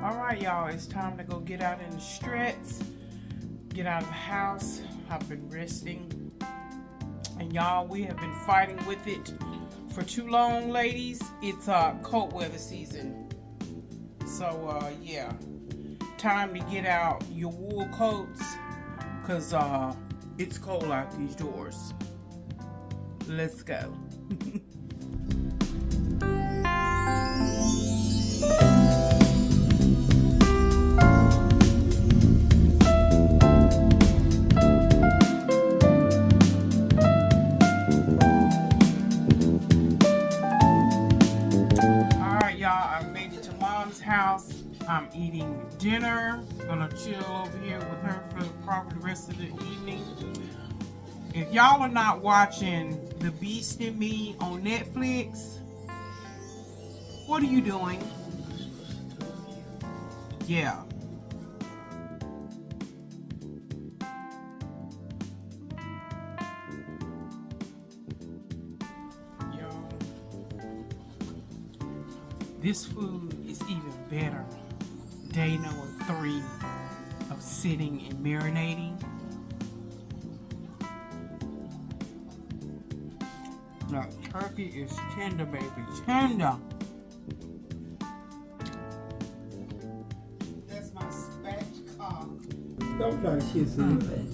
Alright, y'all, it's time to go get out in the streets, get out of the house. I've been resting, and y'all, we have been fighting with it for too long, ladies. It's cold weather season, so yeah, time to get out your wool coats, cause it's cold out these doors. Let's go. House. I'm eating dinner. Gonna chill over here with her for probably the rest of the evening. If y'all are not watching The Beast in Me on Netflix, what are you doing? Yeah. Y'all, this food is even better. Day number 3 of sitting and marinating. The turkey is tender, baby, tender. That's my spatchcock. Don't try to kiss anything.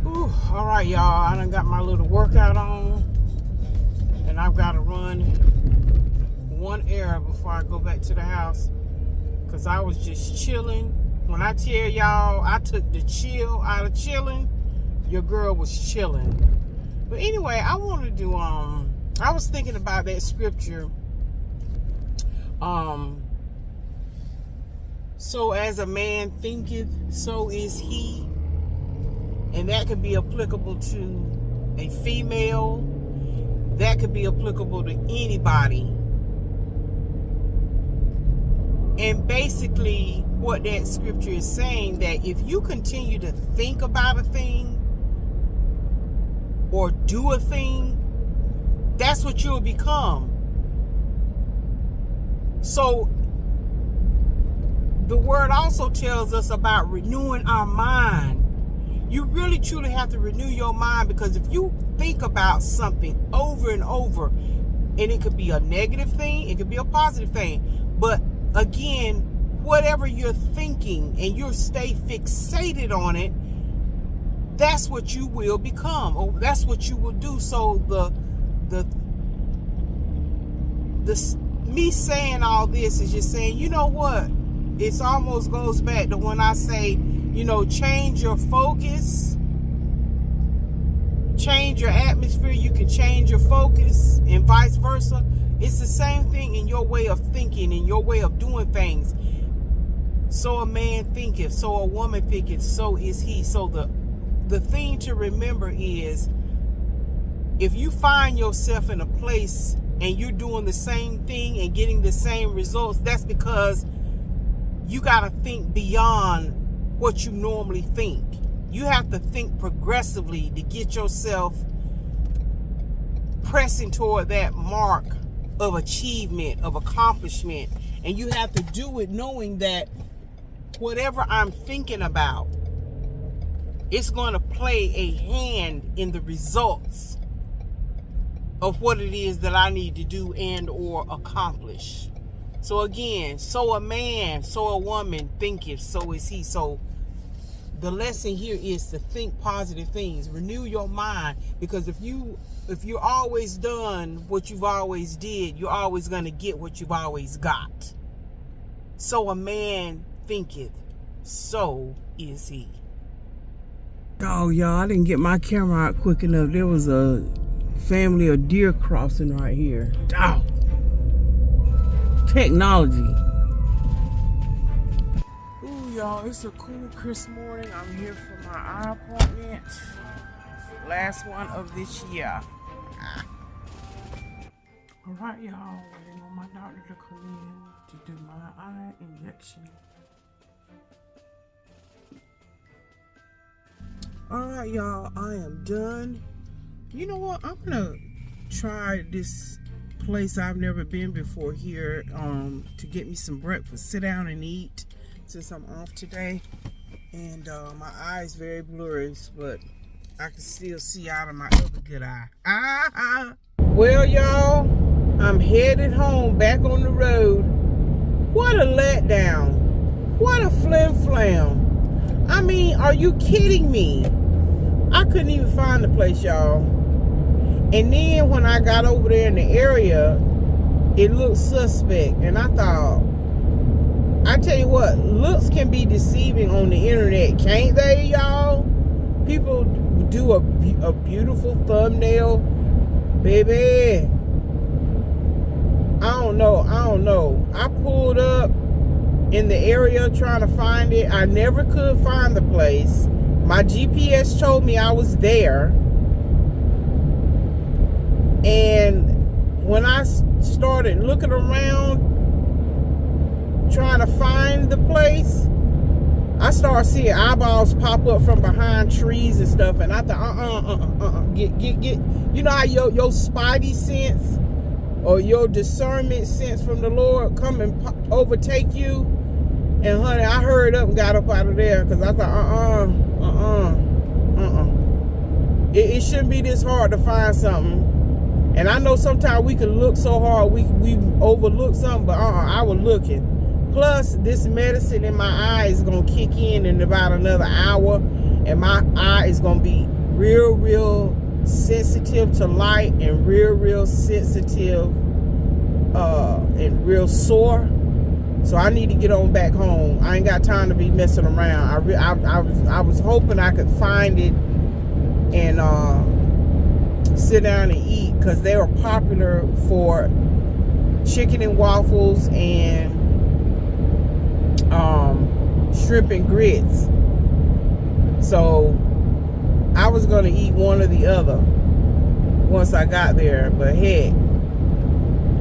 Ooh, all right, y'all. I done got my little workout on, and I've got to run one errand before I go back to the house, because I was just chilling. When I tell y'all I took the chill out of chilling, your girl was chilling. But anyway, I wanted to I was thinking about that scripture, so as a man thinketh, so is he. And that could be applicable to a female, that could be applicable to anybody. And basically what that scripture is saying, that if you continue to think about a thing or do a thing, that's what you'll become. So the word also tells us about renewing our mind. You really truly have to renew your mind, because if you think about something over and over, and it could be a negative thing, it could be a positive thing, but again, whatever you're thinking and you stay fixated on it, that's what you will become, or that's what you will do. So me saying all this is just saying, you know what? It almost goes back to when I say, you know, change your focus, change your atmosphere. You can change your focus, and vice versa. It's the same thing in your way of thinking, in your way of doing things. So a man thinketh, so a woman thinketh, so is he. So the thing to remember is, if you find yourself in a place and you're doing the same thing and getting the same results, that's because you got to think beyond what you normally think. You have to think progressively to get yourself pressing toward that mark of achievement, of accomplishment. And you have to do it knowing that whatever I'm thinking about, it's going to play a hand in the results of what it is that I need to do and or accomplish. So again, so a man, so a woman thinketh, so is he. So the lesson here is to think positive things. Renew your mind, because if you're always done what you've always did, you're always going to get what you've always got. So a man thinketh, so is he. Oh, y'all, I didn't get my camera out quick enough. There was a family of deer crossing right here. Oh, technology. Ooh, y'all, it's a cool, crisp morning. I'm here for my eye appointment. Last one of this year. All right, y'all, waiting on my doctor to come in to do my eye injection. All right, y'all, I am done. You know what? I'm gonna try this place I've never been before here to get me some breakfast. Sit down and eat since I'm off today. And my eye's very blurry, but I can still see out of my other good eye. Well, y'all, I'm headed home, back on the road. What a letdown. What a flim-flam. I mean, are you kidding me? I couldn't even find the place, y'all. And then when I got over there in the area, it looked suspect. And I thought, I tell you what, looks can be deceiving on the internet, can't they, y'all? People do a beautiful thumbnail. Baby, I don't know. I pulled up in the area trying to find it. I never could find the place. My GPS told me I was there. And when I started looking around trying to find the place, I started seeing eyeballs pop up from behind trees and stuff, and I thought, get, you know how your spidey sense or your discernment sense from the Lord come and overtake you? And honey, I hurried up and got up out of there because I thought, it shouldn't be this hard to find something. And I know sometimes we can look so hard, we overlook something, but I was looking. Plus, this medicine in my eye is going to kick in about another hour. And my eye is going to be real sensitive to light and real sensitive and real sore. So I need to get on back home. I ain't got time to be messing around. I was hoping I could find it and sit down and eat, because they were popular for chicken and waffles and shrimp and grits. So I was going to eat one or the other once I got there, but heck,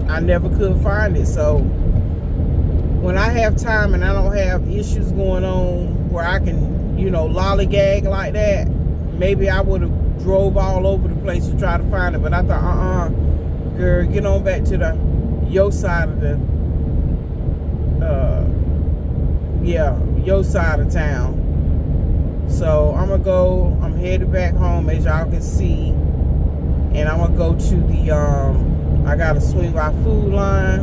I never could find it. So when I have time and I don't have issues going on where I can, lollygag like that, maybe I would have drove all over the place to try to find it. But I thought, girl, get on back to your side of your side of town. So I'm headed back home, as y'all can see, and I'm gonna go to the I gotta swing by Food Line,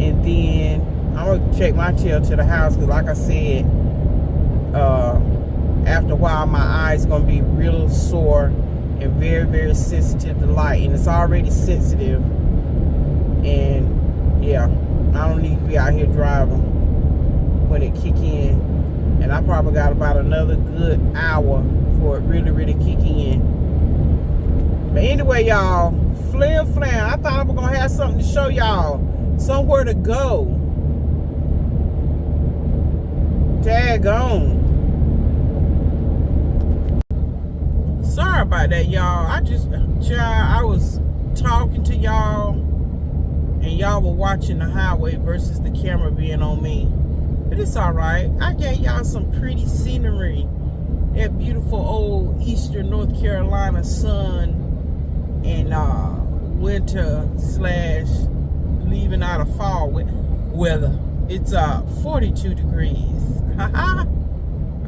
and then I'm gonna take my tail to the house, because like I said, after a while my eyes gonna be real sore and very sensitive to light, and it's already sensitive. And yeah, I don't need to be out here driving when it kick in, and I probably got about another good hour for it really kicking in. But anyway, y'all, flam, I thought I was gonna have something to show y'all, somewhere to go. Daggone. Sorry about that, y'all. I was talking to y'all and y'all were watching the highway versus the camera being on me. But it's alright. I gave y'all some pretty scenery. That beautiful old eastern North Carolina sun and winter / leaving out of fall weather. It's 42 degrees.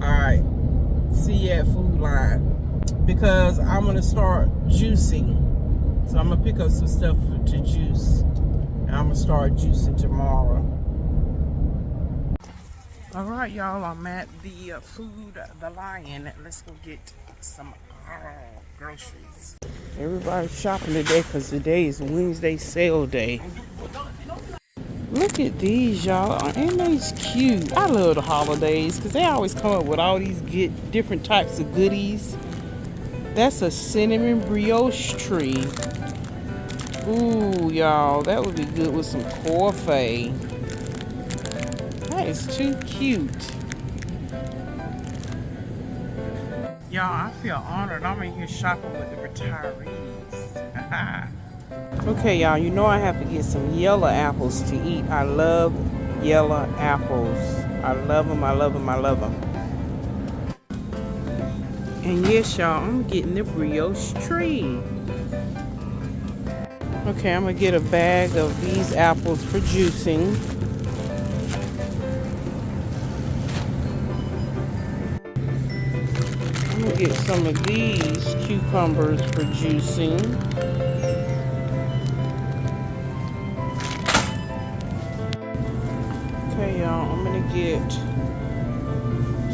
Alright. See you at Food Line, because I'm gonna start juicing. So I'm gonna pick up some stuff to juice, and I'm gonna start juicing tomorrow. All right, y'all, I'm at the the Lion. Let's go get some groceries. Everybody's shopping today because today is Wednesday sale day. Look at these, y'all. Ain't these cute? I love the holidays because they always come up with all these different types of goodies. That's a cinnamon brioche tree. Ooh, y'all, that would be good with some coffee. That is too cute. Y'all, I feel honored. I'm in here shopping with the retirees. Okay, y'all, you know I have to get some yellow apples to eat. I love yellow apples. I love them, I love them, I love them. And yes, y'all, I'm getting the brioche tree. Okay, I'm gonna get a bag of these apples for juicing. I'm gonna get some of these cucumbers for juicing. Okay, y'all, I'm gonna get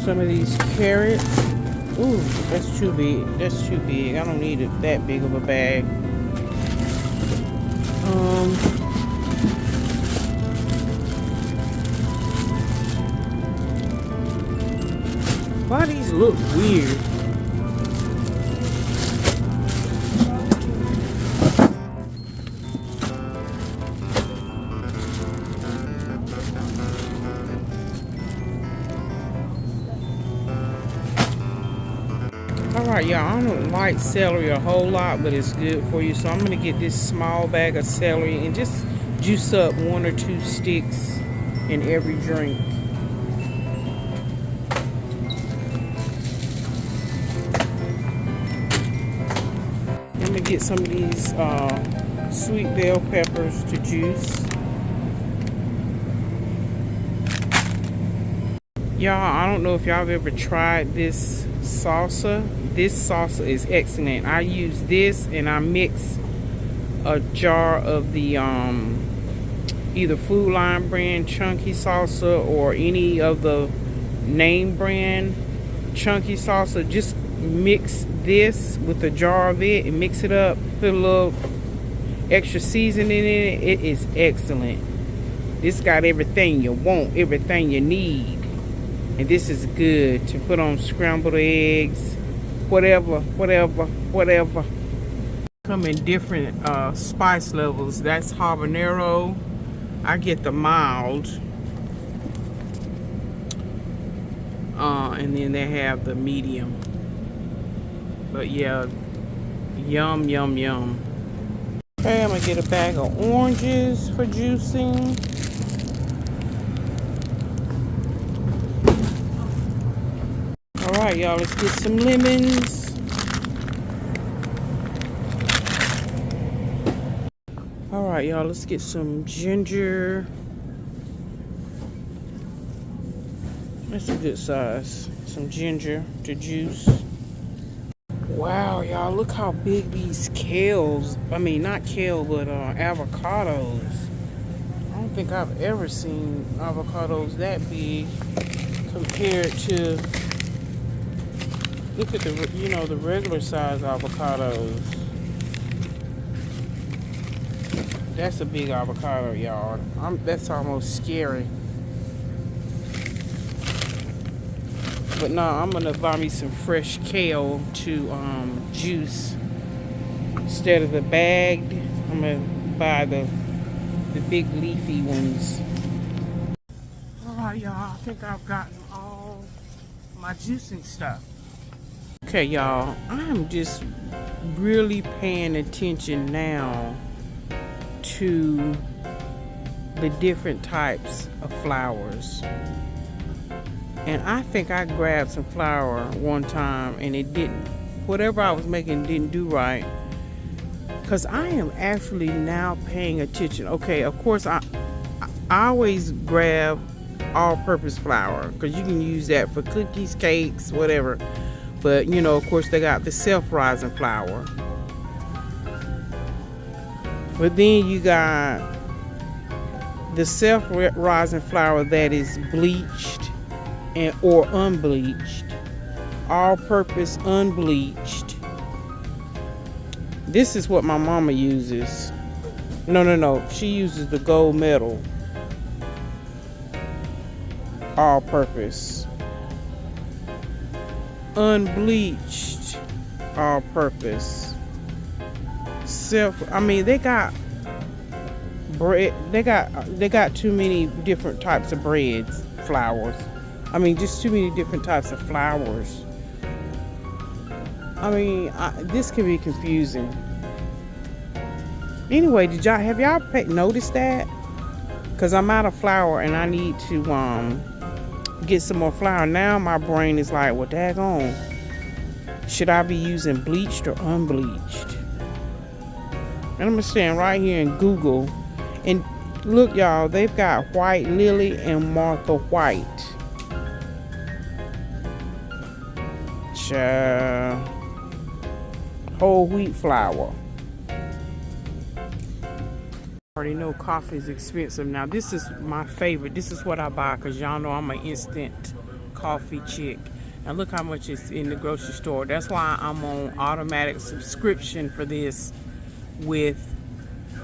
some of these carrots. Ooh, that's too big. That's too big. I don't need it that big of a bag. Why these look weird? Alright, y'all, I don't like celery a whole lot, but it's good for you. So I'm going to get this small bag of celery and just juice up 1 or 2 sticks in every drink. I'm going to get some of these sweet bell peppers to juice. Y'all, I don't know if y'all have ever tried this salsa. This salsa is excellent. I use this and I mix a jar of the either Food Line brand chunky salsa or any of the name brand chunky salsa. Just mix this with a jar of it and mix it up. Put a little extra seasoning in it. It is excellent. This got everything you want, everything you need. And this is good to put on scrambled eggs, whatever. Come in different spice levels. That's habanero. I get the mild. And then they have the medium. But yeah, yum, yum, yum. Okay, I'm gonna get a bag of oranges for juicing. Alright, y'all, let's get some lemons. Alright, y'all, let's get some ginger. That's a good size. Some ginger to juice. Wow, y'all, look how big these kales, I mean, not kale, but avocados. I don't think I've ever seen avocados that big compared to, look at the, you know, the regular size avocados. That's a big avocado, y'all. That's almost scary. But no, I'm gonna buy me some fresh kale to juice instead of the bagged. I'm gonna buy the big leafy ones. All right, y'all. I think I've gotten all my juicing stuff. Okay, y'all. I'm just really paying attention now to the different types of flours. And I think I grabbed some flour one time and it didn't, whatever I was making didn't do right. Because I am actually now paying attention. Okay, of course, I always grab all-purpose flour because you can use that for cookies, cakes, whatever. But, you know, of course, they got the self-rising flour. But then you got the self-rising flour that is bleached and or unbleached, all-purpose unbleached. This is what my mama uses. No, she uses the gold medal, all-purpose. Unbleached, all-purpose. I mean, they got bread. They got too many different types of breads, flours. I mean, just too many different types of flours. I mean, this can be confusing. Anyway, have y'all noticed that? Because I'm out of flour and I need to get some more flour. Now my brain is like, well, daggone. Should I be using bleached or unbleached? And I'm gonna stand right here and Google. And look, y'all, they've got White Lily and Martha White. Whole wheat flour. Already know coffee is expensive. Now this is my favorite. This is what I buy because y'all know I'm an instant coffee chick. And look how much it's in the grocery store. That's why I'm on automatic subscription for this with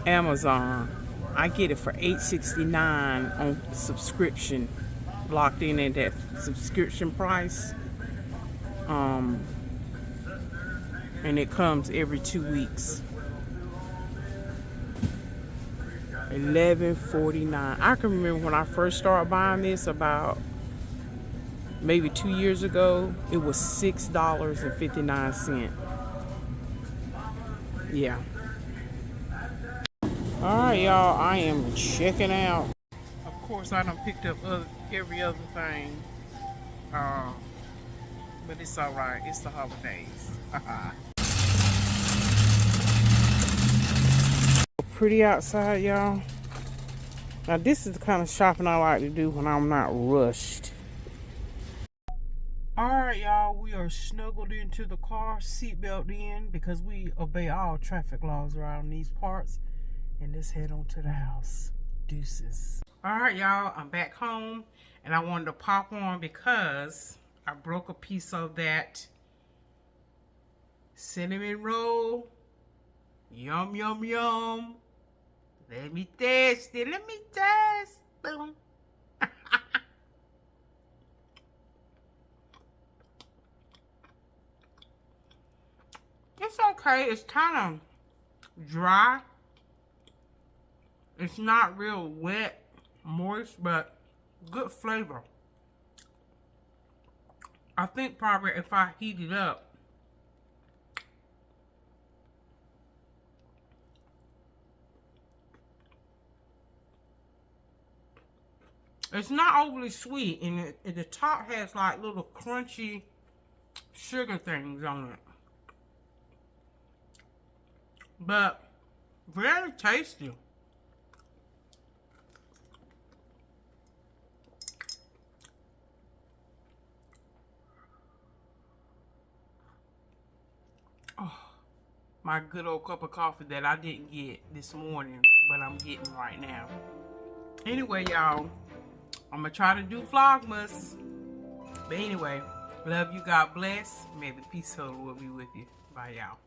Amazon. I get it for $8.69 on subscription, locked in at that subscription price. And it comes every 2 weeks. $11.49. I can remember when I first started buying this about maybe 2 years ago. It was $6.59. Yeah. All right, y'all. I am checking out. Of course, I done picked up every other thing. But it's all right. It's the holidays. Pretty outside, y'all. Now this is the kind of shopping I like to do when I'm not rushed. Alright, y'all, we are snuggled into the car, seatbelt in, because we obey all traffic laws around these parts. And let's head on to the house. Deuces. Alright, y'all, I'm back home, and I wanted to pop on because I broke a piece of that cinnamon roll. Yum, yum, yum. Let me test it. Let me test them. It's okay. It's kind of dry. It's not real wet, moist, but good flavor. I think probably if I heat it up, it's not overly sweet, and the top has like little crunchy sugar things on it. But very tasty. Oh, my good old cup of coffee that I didn't get this morning, but I'm getting right now. Anyway, y'all, I'm gonna try to do Vlogmas. But anyway, love you, God bless. May the peace of the Lord be with you. Bye, y'all.